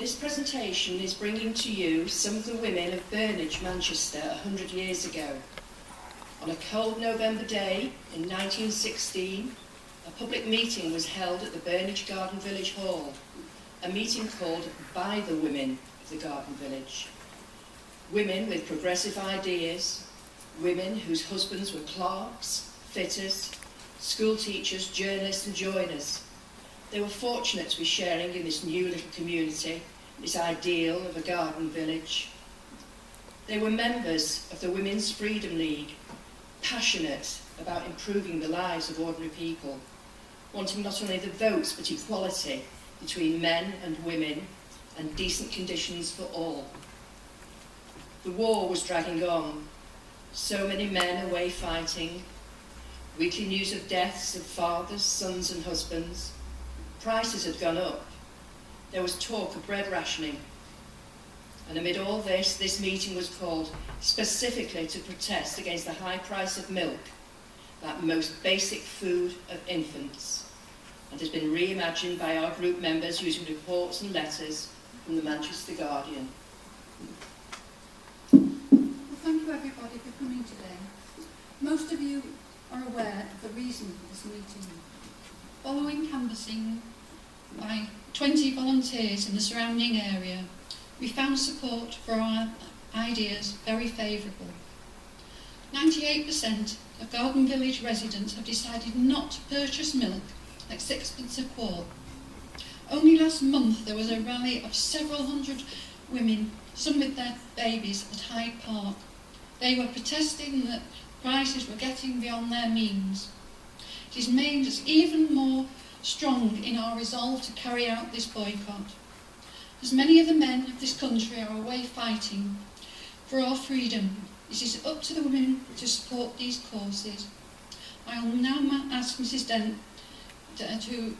This presentation is bringing to you some of the women of Burnage, Manchester, 100 years ago. On a cold November day in 1916, a public meeting was held at the Burnage Garden Village Hall, a meeting called By the Women of the Garden Village. Women with progressive ideas, women whose husbands were clerks, fitters, school teachers, journalists and joiners. They were fortunate to be sharing in this new little community, this ideal of a garden village. They were members of the Women's Freedom League, passionate about improving the lives of ordinary people, wanting not only the votes but equality between men and women and decent conditions for all. The war was dragging on, so many men away fighting, weekly news of deaths of fathers, sons and husbands. Prices had gone up. There was talk of bread rationing. And amid all this, this meeting was called specifically to protest against the high price of milk, that most basic food of infants, and has been reimagined by our group members using reports and letters from the Manchester Guardian. Well, thank you everybody for coming today. Most of you are aware of the reason for this meeting. Following canvassing by 20 volunteers in the surrounding area, we found support for our ideas very favourable. 98% of Garden Village residents have decided not to purchase milk at 6p a quart. Only last month there was a rally of several hundred women, some with their babies, at Hyde Park. They were protesting that prices were getting beyond their means. It has made us even more strong in our resolve to carry out this boycott. As many of the men of this country are away fighting for our freedom, it is up to the women to support these causes. I will now ask Mrs. Dent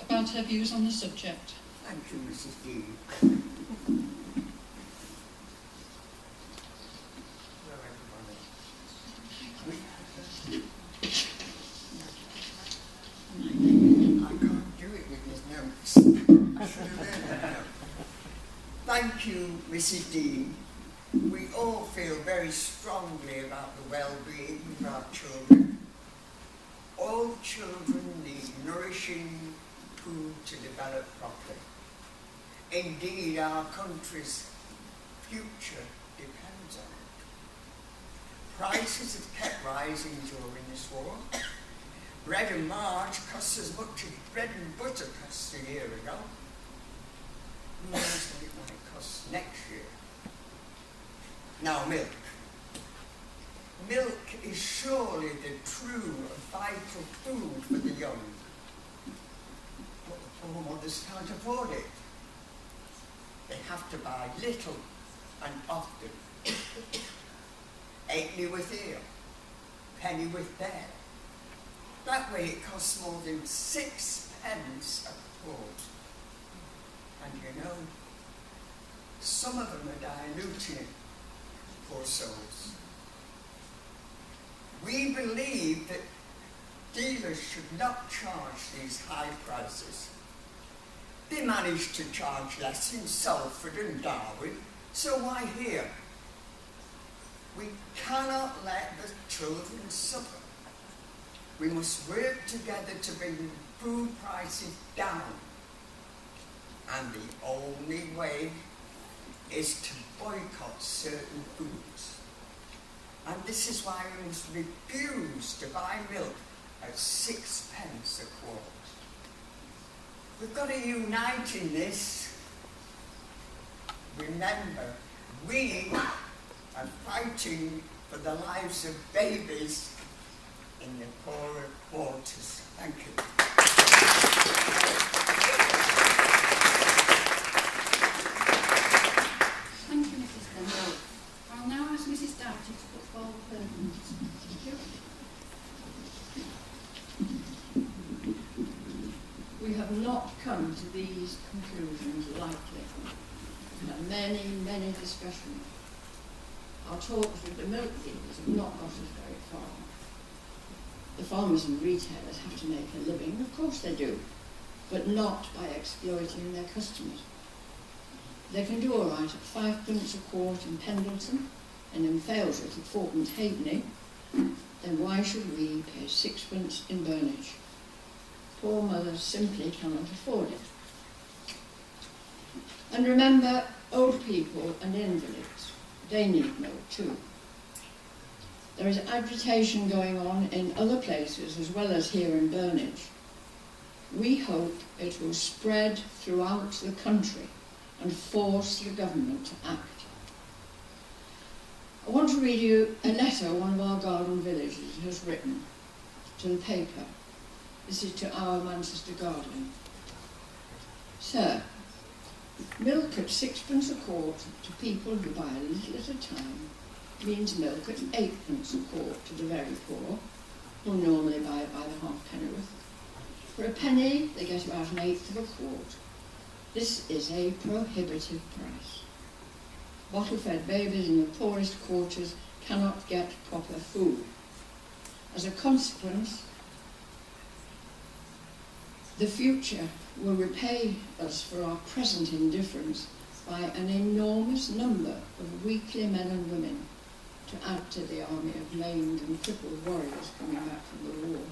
about her views on the subject. Thank you, Mrs. Dean. I can't do it with these notes. Thank you, Mrs. Dean. We all feel very strongly about the well-being of our children. All children need nourishing food to develop properly. Indeed, our country's future depends on it. Prices have kept rising during this war. Bread and margarine costs as much as bread and butter cost a year ago. Who knows what it might cost next year? Now, milk. Milk is surely the true vital food for the young. But the poor mothers can't afford it. They have to buy little and often. Halfpenny with ale, penny with bear. That way it costs more than 6p a quart. And you know, some of them are diluting it, poor souls. We believe that dealers should not charge these high prices. They managed to charge less in Salford and Darwin, so why here? We cannot let the children suffer. We must work together to bring food prices down. And the only way is to boycott certain foods. And this is why we must refuse to buy milk at 6p a quart. We've got to unite in this. Remember, we are fighting for the lives of babies in the poorer quarters. Thank you. Thank you, Mrs. Dent. I'll now ask Mrs. Doughty to put forward her views. We have not come to these conclusions lightly. We've had many, many discussions. Our talks with the milk dealers have not got us very far. The farmers and retailers have to make a living, of course they do, but not by exploiting their customers. They can do all right at 5p a quart in Pendleton and in Failsworth at 4p halfpenny, then why should we pay 6p in Burnage? Poor mothers simply cannot afford it. And remember, old people and invalids, they need milk too. There is agitation going on in other places as well as here in Burnage. We hope it will spread throughout the country and force the government to act. I want to read you a letter one of our garden villagers has written to the paper. This is to our Manchester Guardian. Sir, milk at 6p a quart to people who buy a little at a time means milk at 8p a quart to the very poor, who normally buy it by the halfpennyworth. For a penny, they get about 1/8 of a quart. This is a prohibitive price. Bottle-fed babies in the poorest quarters cannot get proper food. As a consequence, the future will repay us for our present indifference by an enormous number of weakly men and women to add to the army of maimed and crippled warriors coming back from the war.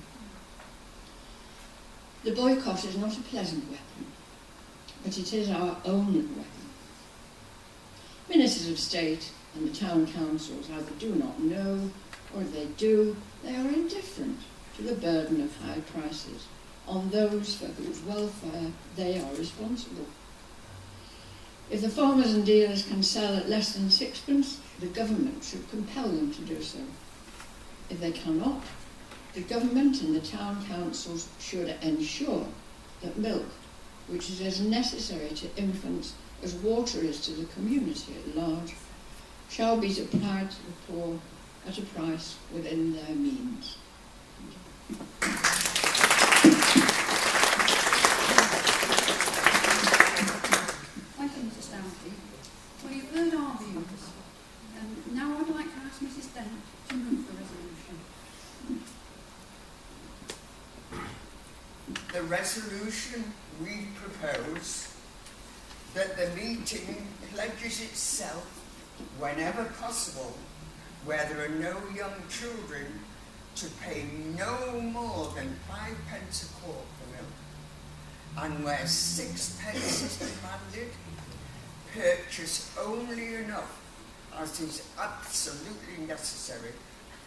The boycott is not a pleasant weapon, but it is our own weapon. Ministers of State and the town councils either do not know, or if they do, they are indifferent to the burden of high prices on those for whose welfare they are responsible. If the farmers and dealers can sell at less than 6p, the government should compel them to do so. If they cannot, the government and the town councils should ensure that milk, which is as necessary to infants as water is to the community at large, shall be supplied to the poor at a price within their means. Thank you, Mrs. Stanley. Well, you've heard our views. Now I'd like to ask Mrs. Dent to move the resolution. The resolution we propose that the meeting pledges itself, whenever possible, where there are no young children, to pay no more than 5p a quart for milk, and where 6p is demanded, purchase only enough as is absolutely necessary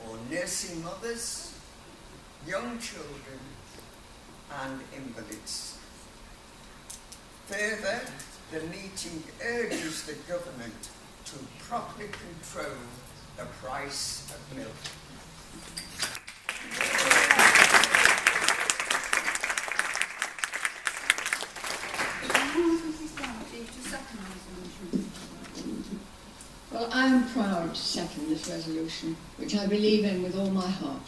for nursing mothers, young children and invalids. Further, the meeting urges the government to properly control the price of milk. Well, I am proud to second this resolution, which I believe in with all my heart.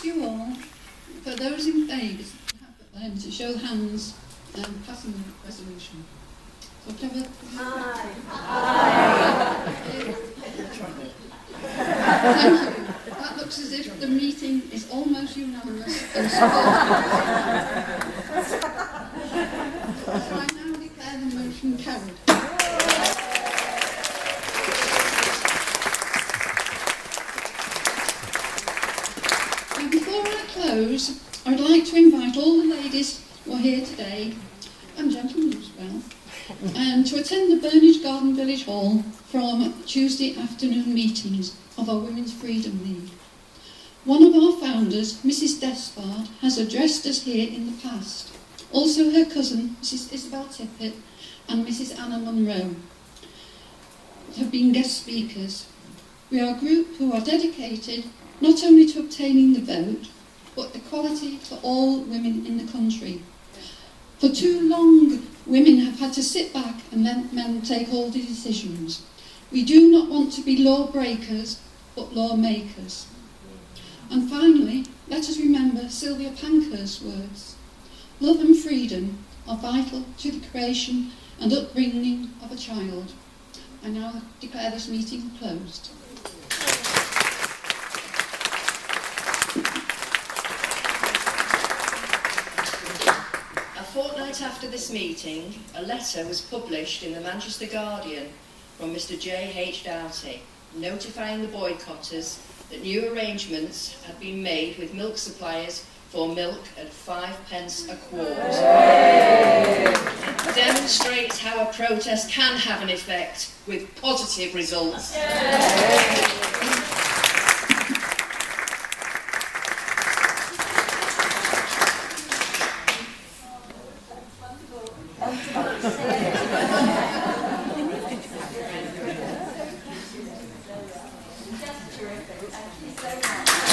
You all, for those in favour, to show hands and passing the resolution. So clever. Aye. Thank you. That looks as if the meeting is almost unanimous in support. So I now declare the motion carried. Before I close, I would like to invite all the ladies who are here today, and gentlemen as well, to attend the Burnage Garden Village Hall from Tuesday afternoon meetings of our Women's Freedom League. One of our founders, Mrs. Despard, has addressed us here in the past. Also her cousin, Mrs. Isabel Tippett, and Mrs. Anna Munro have been guest speakers. We are a group who are dedicated not only to obtaining the vote, but equality for all women in the country. For too long, women have had to sit back and let men take all the decisions. We do not want to be lawbreakers, but lawmakers. And finally, let us remember Sylvia Pankhurst's words. Love and freedom are vital to the creation and upbringing of a child. I now declare this meeting closed. fortnight after this meeting, a letter was published in the Manchester Guardian from Mr. J.H. Doughty, notifying the boycotters that new arrangements had been made with milk suppliers for milk at 5p a quart. Demonstrates how a protest can have an effect with positive results. Just terrific. Thank you so much.